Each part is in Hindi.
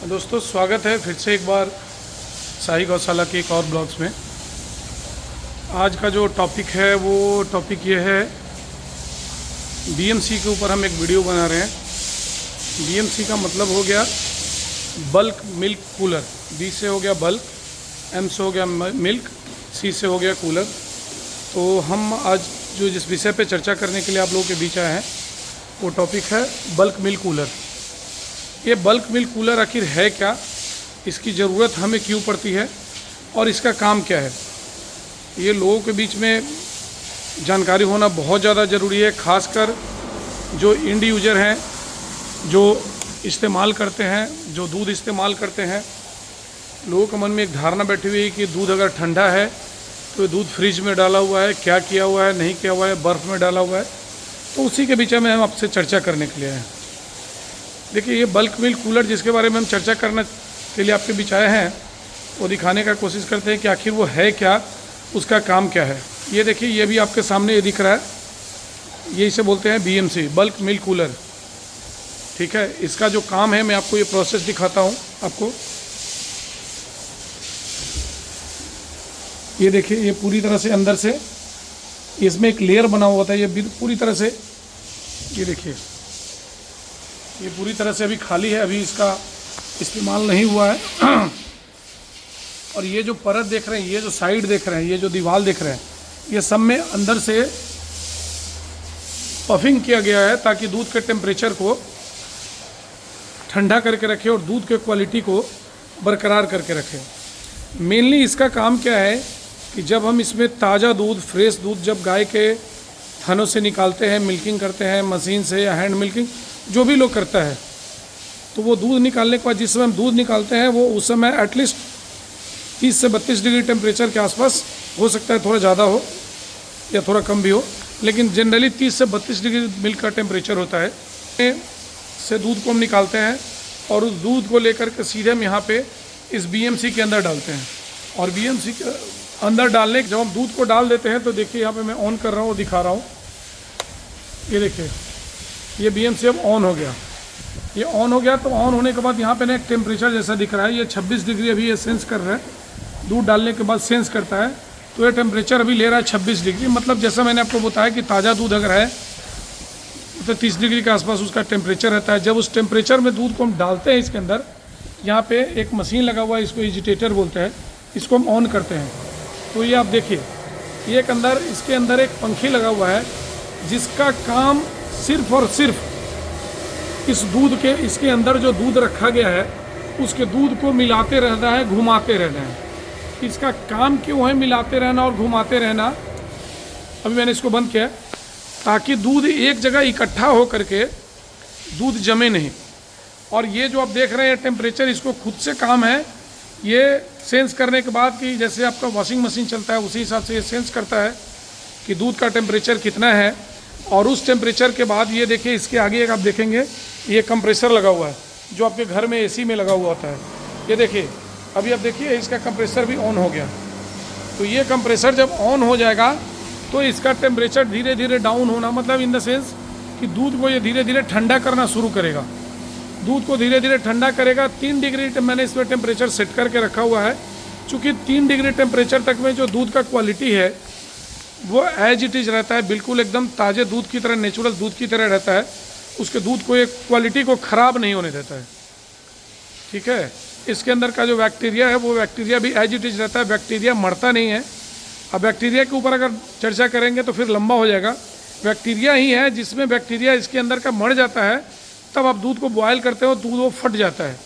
दोस्तों स्वागत है फिर से एक बार शाही गौशाला के एक और ब्लॉग्स में। आज का जो टॉपिक है वो टॉपिक ये है, बीएमसी के ऊपर हम एक वीडियो बना रहे हैं। बीएमसी का मतलब हो गया बल्क मिल्क कूलर। बी से हो गया बल्क, एम से हो गया मिल्क, सी से हो गया कूलर। तो हम आज जो जिस विषय पे चर्चा करने के लिए आप लोगों के बीच आए हैं वो टॉपिक है बल्क मिल्क कूलर। ये बल्क मिल्क कूलर आखिर है क्या, इसकी ज़रूरत हमें क्यों पड़ती है और इसका काम क्या है, ये लोगों के बीच में जानकारी होना बहुत ज़्यादा ज़रूरी है। खासकर जो इंड यूज़र हैं, जो इस्तेमाल करते हैं, जो दूध इस्तेमाल करते हैं। लोगों के मन में एक धारणा बैठी हुई है कि दूध अगर ठंडा है तो ये दूध फ्रिज में डाला हुआ है, क्या किया हुआ है, नहीं किया हुआ है, बर्फ़ में डाला हुआ है। तो उसी के विषय में हम आपसे चर्चा करने के लिए आए हैं। देखिए, ये बल्क मिल्क कूलर जिसके बारे में हम चर्चा करने के लिए आपके बीच आए हैं वो दिखाने का कोशिश करते हैं कि आखिर वो है क्या, उसका काम क्या है। ये देखिए, ये भी आपके सामने ये दिख रहा है, ये इसे बोलते हैं बीएमसी, बल्क मिल्क कूलर। ठीक है, इसका जो काम है मैं आपको ये प्रोसेस दिखाता हूँ आपको। ये देखिए, ये पूरी तरह से अंदर से इसमें एक लेयर बना हुआ था, ये पूरी तरह से, ये देखिए, ये पूरी तरह से अभी खाली है, अभी इसका इस्तेमाल नहीं हुआ है। और ये जो परत देख रहे हैं, ये जो साइड देख रहे हैं, ये जो दीवार देख रहे हैं, ये सब में अंदर से पफिंग किया गया है ताकि दूध के टेम्परेचर को ठंडा करके रखे और दूध के क्वालिटी को बरकरार करके रखे। मेनली इसका काम क्या है कि जब हम इसमें ताज़ा दूध, फ्रेश दूध जब गाय के थनों से निकालते हैं, मिल्किंग करते हैं मशीन से या हैंड मिल्किंग, जो भी लोग करता है, तो वो दूध निकालने के बाद जिस समय हम दूध निकालते हैं वो उस समय एटलीस्ट 30 से 32 डिग्री टेम्परेचर के आसपास, हो सकता है थोड़ा ज़्यादा हो या थोड़ा कम भी हो, लेकिन जनरली 30 से 32 डिग्री मिल्क का टेम्परेचर होता है। से दूध को हम निकालते हैं और उस दूध को लेकर के सीधे हम यहाँ पे इस बीएमसी के अंदर डालते हैं। और बीएमसी के अंदर डालने जब हम दूध को डाल देते हैं तो देखिए, यहाँ पे मैं ऑन कर रहा हूँ, दिखा रहा हूँ। ये देखिए, ये बीएमसी अब ऑन हो गया। ये ऑन हो गया तो ऑन होने के बाद यहाँ पे ना एक टेम्परेचर जैसा दिख रहा है, ये 26 डिग्री अभी ये सेंस कर रहा है। दूध डालने के बाद सेंस करता है, तो ये टेम्परेचर अभी ले रहा है 26 डिग्री। मतलब जैसा मैंने आपको बताया कि ताज़ा दूध अगर है तो 30 डिग्री के आसपास उसका टेम्परेचर रहता है। जब उस टेम्परेचर में दूध को हम डालते हैं, इसके अंदर यहाँ पे एक मशीन लगा हुआ है, इसको एजिटेटर बोलते हैं, इसको हम ऑन करते हैं। तो ये आप देखिए, ये एक अंदर, इसके अंदर एक पंखी लगा हुआ है जिसका काम सिर्फ और सिर्फ इस दूध के, इसके अंदर जो दूध रखा गया है उसके दूध को मिलाते रहना है, घुमाते रहना है। इसका काम क्यों है मिलाते रहना और घुमाते रहना? अभी मैंने इसको बंद किया ताकि दूध एक जगह इकट्ठा हो करके दूध जमे नहीं। और ये जो आप देख रहे हैं टेम्परेचर, इसको खुद से काम है ये सेंस करने के बाद कि जैसे आपका वॉशिंग मशीन चलता है उसी हिसाब से ये सेंस करता है कि दूध का टेम्परेचर कितना है। और उस टेम्परेचर के बाद ये देखिए, इसके आगे एक आप देखेंगे ये कंप्रेसर लगा हुआ है जो आपके घर में एसी में लगा हुआ होता है। ये देखिए, अभी आप देखिए इसका कंप्रेसर भी ऑन हो गया। तो ये कंप्रेसर जब ऑन हो जाएगा तो इसका टेम्परेचर धीरे धीरे डाउन होना, मतलब इन द सेंस कि दूध को ये धीरे धीरे ठंडा करना शुरू करेगा। दूध को धीरे धीरे ठंडा करेगा। 3 डिग्री मैंने इसमें टेम्परेचर सेट करके रखा हुआ है, चूँकि 3 डिग्री टेम्परेचर तक में जो दूध का क्वालिटी है वो एज इट इज़ रहता है, बिल्कुल एकदम ताज़े दूध की तरह, नेचुरल दूध की तरह रहता है। उसके दूध को, एक क्वालिटी को ख़राब नहीं होने देता है। ठीक है, इसके अंदर का जो बैक्टीरिया है वो बैक्टीरिया भी एज इट इज़ रहता है, बैक्टीरिया मरता नहीं है। अब बैक्टीरिया के ऊपर अगर चर्चा करेंगे तो फिर लंबा हो जाएगा। बैक्टीरिया ही है जिसमें बैक्टीरिया इसके अंदर का मर जाता है, तब आप दूध को बॉयल करते हो, दूध वो फट जाता है।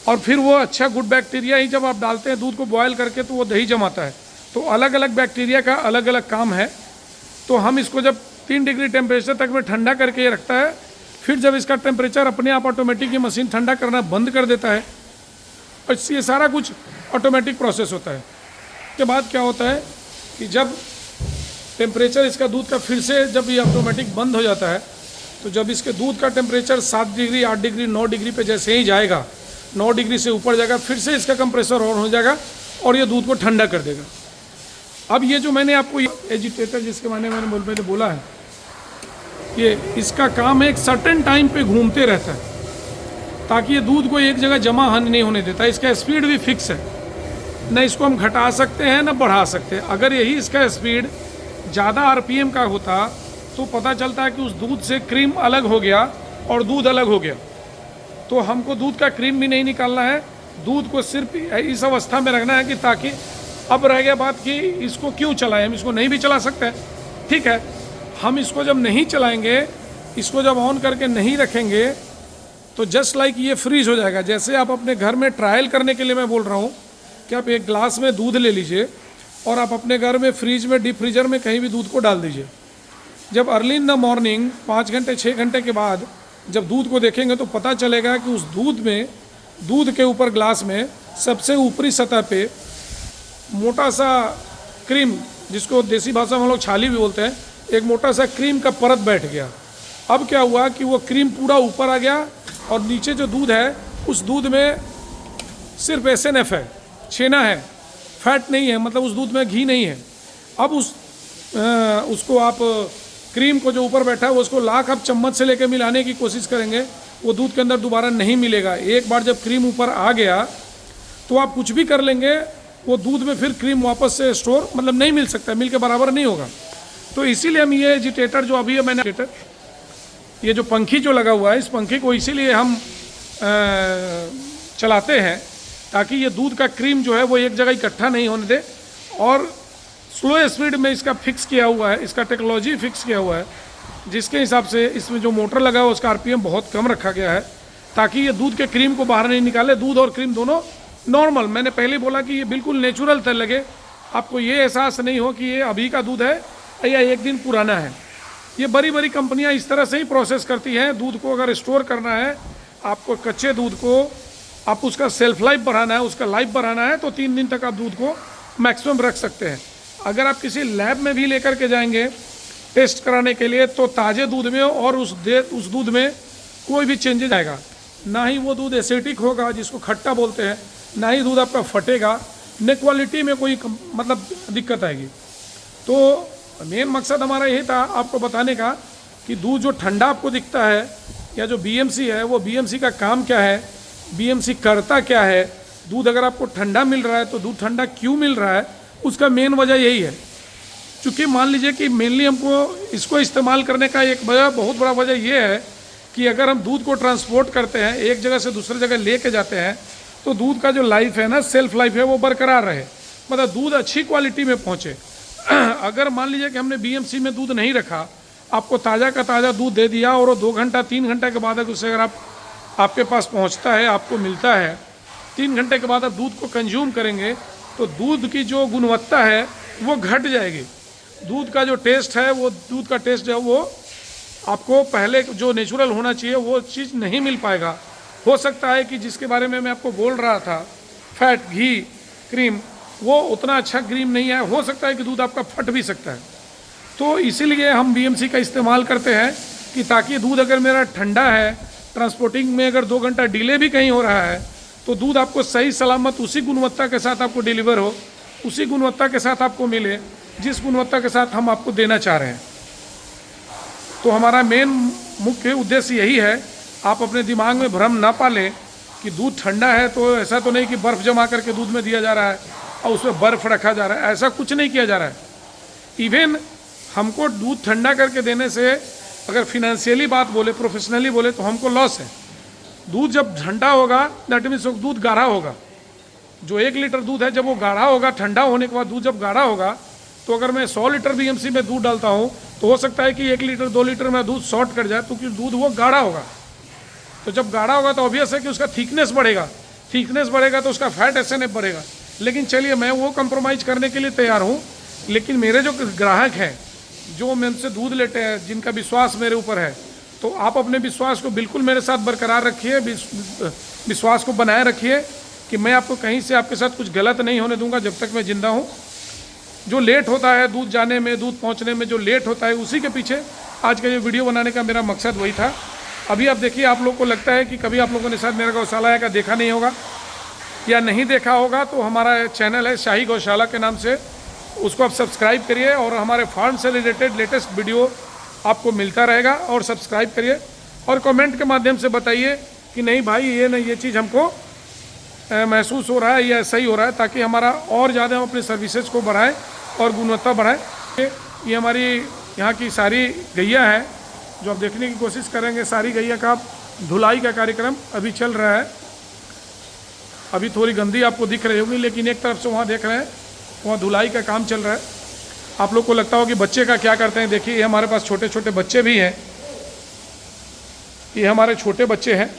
और फिर वो अच्छा गुड बैक्टीरिया ही जब आप डालते हैं दूध को बॉयल करके तो वो दही जमाता है। तो अलग अलग बैक्टीरिया का अलग अलग काम है। तो हम इसको जब 3 डिग्री टेम्परेचर तक में ठंडा करके ये रखता है, फिर जब इसका टेम्परेचर अपने आप ऑटोमेटिक ये मशीन ठंडा करना बंद कर देता है। और ये सारा कुछ ऑटोमेटिक प्रोसेस होता है। के बाद क्या होता है कि जब टेम्परेचर इसका दूध का फिर से जब ये ऑटोमेटिक बंद हो जाता है, तो जब इसके दूध का टेम्परेचर 7 डिग्री, 8 डिग्री, 9 डिग्री पे जैसे ही जाएगा, 9 डिग्री से ऊपर जाएगा, फिर से इसका कंप्रेसर ऑन हो जाएगा और ये दूध को ठंडा कर देगा। अब ये जो मैंने आपको एजिटेटर जिसके बारे में मैंने बोला है, ये इसका काम है एक सर्टेन टाइम पे घूमते रहता है। ताकि ये दूध को एक जगह जमा नहीं होने देता। इसका स्पीड भी फिक्स है, न इसको हम घटा सकते हैं न बढ़ा सकते हैं। अगर यही इसका स्पीड ज़्यादा आरपीएम का होता तो पता चलता है कि उस दूध से क्रीम अलग हो गया और दूध अलग हो गया। तो हमको दूध का क्रीम भी नहीं निकालना है, दूध को सिर्फ इस अवस्था में रखना है कि ताकि अब रह गया बात कि इसको क्यों चलाएं, हम इसको नहीं भी चला सकते हैं, ठीक है। हम इसको जब नहीं चलाएंगे, इसको जब ऑन करके नहीं रखेंगे तो जस्ट लाइक ये फ्रीज हो जाएगा। जैसे आप अपने घर में ट्रायल करने के लिए मैं बोल रहा हूँ कि आप एक ग्लास में दूध ले लीजिए और आप अपने घर में फ्रीज में डीप फ्रीजर में कहीं भी दूध को डाल दीजिए। जब अर्ली इन द मॉर्निंग 5 घंटे 6 घंटे के बाद जब दूध को देखेंगे तो पता चलेगा कि उस दूध में, दूध के ऊपर ग्लास में सबसे ऊपरी सतह पे मोटा सा क्रीम, जिसको देसी भाषा में हम लोग छाली भी बोलते हैं, एक मोटा सा क्रीम का परत बैठ गया। अब क्या हुआ कि वो क्रीम पूरा ऊपर आ गया और नीचे जो दूध है उस दूध में सिर्फ SNF है, छेना है, फैट नहीं है, मतलब उस दूध में घी नहीं है। अब उसको आप क्रीम को जो ऊपर बैठा है उसको लाख आप चम्मच से लेकर मिलाने की कोशिश करेंगे, वो दूध के अंदर दोबारा नहीं मिलेगा। एक बार जब क्रीम ऊपर आ गया तो आप कुछ भी कर लेंगे, वो दूध में फिर क्रीम वापस से स्टोर मतलब नहीं मिल सकता, मिल के बराबर नहीं होगा। तो इसीलिए हम ये एजिटेटर जो अभी मैंने ये जो पंखी जो लगा हुआ है, इस पंखी को इसीलिए हम चलाते हैं ताकि ये दूध का क्रीम जो है वो एक जगह इकट्ठा नहीं होने दे। और स्लो स्पीड में इसका फिक्स किया हुआ है, इसका टेक्नोलॉजी फिक्स किया हुआ है, जिसके हिसाब से इसमें जो मोटर लगा है उसका RPM बहुत कम रखा गया है ताकि ये दूध के क्रीम को बाहर नहीं निकाले। दूध और क्रीम दोनों नॉर्मल, मैंने पहले बोला कि ये बिल्कुल नेचुरल तरह लगे, आपको ये एहसास नहीं हो कि ये अभी का दूध है या एक दिन पुराना है। ये बड़ी बड़ी कंपनियां इस तरह से ही प्रोसेस करती हैं। दूध को अगर स्टोर करना है, आपको कच्चे दूध को आप उसका सेल्फ लाइफ बढ़ाना है, उसका लाइफ बढ़ाना है, तो 3 दिन तक आप दूध को मैक्सिमम रख सकते हैं। अगर आप किसी लैब में भी लेकर के जाएंगे टेस्ट कराने के लिए तो ताज़े दूध में और उस दूध में कोई भी चेंजेज आएगा, ना ही वो दूध एसिडिक होगा जिसको खट्टा बोलते हैं, ना ही दूध आपका फटेगा, न क्वालिटी में कोई मतलब दिक्कत आएगी। तो मेन मकसद हमारा यही था आपको बताने का कि दूध जो ठंडा आपको दिखता है या जो BMC है, वो BMC का काम क्या है, BMC करता क्या है। दूध अगर आपको ठंडा मिल रहा है तो दूध ठंडा क्यों मिल रहा है, उसका मेन वजह यही है। चूँकि मान लीजिए कि मेनली हमको इसको इस्तेमाल करने का एक बहुत बड़ा वजह ये है कि अगर हम दूध को ट्रांसपोर्ट करते हैं, एक जगह से दूसरी जगह लेके जाते हैं, तो दूध का जो लाइफ है ना, सेल्फ लाइफ है, वो बरकरार रहे, मतलब दूध अच्छी क्वालिटी में पहुँचे। अगर मान लीजिए कि हमने BMC में दूध नहीं रखा, आपको ताज़ा का ताज़ा दूध दे दिया और वो 2 घंटा 3 घंटे के बाद उससे अगर आपके पास पहुंचता है, आपको मिलता है, 3 घंटे के बाद आप दूध को कंज्यूम करेंगे तो दूध की जो गुणवत्ता है वो घट जाएगी। दूध का जो टेस्ट है, वो दूध का टेस्ट है वो आपको पहले जो नेचुरल होना चाहिए वो चीज़ नहीं मिल पाएगा। हो सकता है कि जिसके बारे में मैं आपको बोल रहा था, फैट, घी, क्रीम, वो उतना अच्छा क्रीम नहीं है, हो सकता है कि दूध आपका फट भी सकता है। तो इसीलिए हम BMC का इस्तेमाल करते हैं कि ताकि दूध अगर मेरा ठंडा है, ट्रांसपोर्टिंग में अगर 2 घंटा डिले भी कहीं हो रहा है, तो दूध आपको सही सलामत उसी गुणवत्ता के साथ आपको डिलीवर हो, उसी गुणवत्ता के साथ आपको मिले जिस गुणवत्ता के साथ हम आपको देना चाह रहे हैं। तो हमारा मेन मुख्य उद्देश्य यही है। आप अपने दिमाग में भ्रम ना पालें कि दूध ठंडा है तो ऐसा तो नहीं कि बर्फ़ जमा करके दूध में दिया जा रहा है और उसमें बर्फ़ रखा जा रहा है, ऐसा कुछ नहीं किया जा रहा है। इवन हमको दूध ठंडा करके देने से अगर फिनेंशियली बात बोले, प्रोफेशनली बोले, तो हमको लॉस है। दूध जब ठंडा होगा दैट मीन्स दूध गाढ़ा होगा। जो 1 लीटर दूध है जब वो गाढ़ा होगा, ठंडा होने के बाद दूध जब गाढ़ा होगा, तो अगर मैं 100 लीटर BMC में दूध डालता हूँ तो हो सकता है कि 1 लीटर 2 लीटर में दूध शॉर्ट कर जाए, क्योंकि दूध वो गाढ़ा होगा। तो जब गाढ़ा होगा तो ऑब्वियस है कि उसका थिकनेस बढ़ेगा, थिकनेस बढ़ेगा तो उसका फैट SNF बढ़ेगा। लेकिन चलिए, मैं वो कंप्रोमाइज़ करने के लिए तैयार हूँ, लेकिन मेरे जो ग्राहक हैं, जो मुझसे दूध लेते हैं, जिनका विश्वास मेरे ऊपर है, तो आप अपने विश्वास को बिल्कुल मेरे साथ बरकरार रखिए, विश्वास को बनाए रखिए कि मैं आपको कहीं से आपके साथ कुछ गलत नहीं होने दूंगा जब तक मैं ज़िंदा हूँ। जो लेट होता है दूध जाने में, दूध पहुँचने में जो लेट होता है, उसी के पीछे आज का ये वीडियो बनाने का मेरा मकसद वही था। अभी आप देखिए, आप लोग को लगता है कि कभी आप लोगों ने शायद मेरा गौशाला का देखा नहीं होगा या नहीं देखा होगा, तो हमारा चैनल है शाही गौशाला के नाम से, उसको आप सब्सक्राइब करिए और हमारे फार्म से रिलेटेड लेटेस्ट वीडियो आपको मिलता रहेगा। और सब्सक्राइब करिए और कमेंट के माध्यम से बताइए कि नहीं भाई ये चीज़ हमको महसूस हो रहा है, या सही हो रहा है, ताकि हमारा और ज़्यादा हम अपने सर्विसेज को बढ़ाएं और गुणवत्ता बढ़ाएं। ये हमारी यहाँ की सारी गैया है जो आप देखने की कोशिश करेंगे। सारी गैया का धुलाई का कार्यक्रम अभी चल रहा है। अभी थोड़ी गंदी आपको दिख रही होगी, लेकिन एक तरफ से वहाँ देख रहे हैं, वहाँ धुलाई का काम चल रहा है। आप लोग को लगता हो कि बच्चे का क्या करते हैं, देखिए ये हमारे पास छोटे छोटे बच्चे भी हैं, ये हमारे छोटे बच्चे हैं।